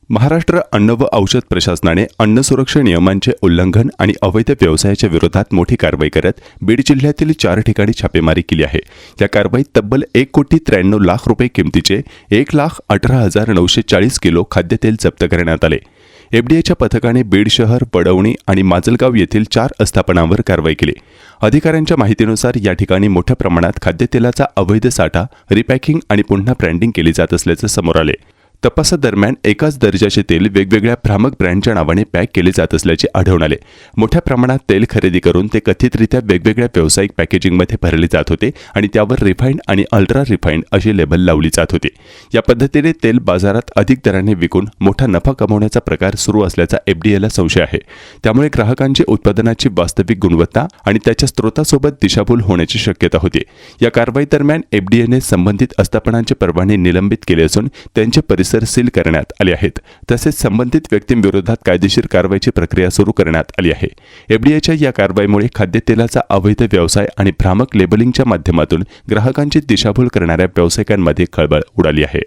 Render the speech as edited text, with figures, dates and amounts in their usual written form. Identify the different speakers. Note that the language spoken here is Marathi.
Speaker 1: महाराष्ट्र अन्न व औषध प्रशासनाने अन्न सुरक्षा नियमांचे उल्लंघन आणि अवैध व्यवसायाच्या विरोधात मोठी कारवाई करत बीड जिल्ह्यातील 4 ठिकाणी छापेमारी केली आहे। या कारवाईत तब्बल 1,93,00,000 रुपये किमतीचे 1,18,940 किलो खाद्यतेल जप्त करण्यात आले। एफडीएच्या पथकाने बीड शहर, पडवणी आणि माजलगाव येथील 4 आस्थापनांवर कारवाई केली। अधिकाऱ्यांच्या माहितीनुसार या ठिकाणी मोठ्या प्रमाणात खाद्यतेलाचा अवैध साठा, रिपॅकिंग आणि पुन्हा ब्रँडिंग केली जात असल्याचे समोर आले। तपासादरम्यान एकाच दर्जाचे तेल वेगवेगळ्या भ्रामक ब्रँडच्या नावाने पॅक केले जात असल्याचे आढळून आले। मोठ्या प्रमाणात तेल खरेदी करून ते कथितरित्या वेगवेगळ्या व्यावसायिक पॅकेजिंगमध्ये भरले जात होते आणि त्यावर रिफाइंड आणि अल्ट्रा रिफाइंड अशी लेबल लावली जात होती। या पद्धतीने तेल बाजारात अधिक दराने विकून मोठा नफा कमवण्याचा प्रकार सुरू असल्याचा एफडीएला संशय आहे। त्यामुळे ग्राहकांची उत्पादनाची वास्तविक गुणवत्ता आणि त्याच्या स्रोतासोबत दिशाभूल होण्याची शक्यता होती। या कारवाई दरम्यान एफडीएने संबंधित आस्थापनांचे परवाने निलंबित केले असून त्यांचे परिसर सील करण्यात आले आहेत। तसेच संबंधित व्यक्तींविरोधात कायदेशीर कारवाईची प्रक्रिया सुरू करण्यात आली आहे। एफडीएच्या या कारवाईमुळे खाद्यतेलाचा अवैध व्यवसाय आणि भ्रामक लेबलिंगच्या माध्यमातून ग्राहकांची दिशाभूल करणाऱ्या व्यावसायिकांमध्ये खळबळ उडाली आहे।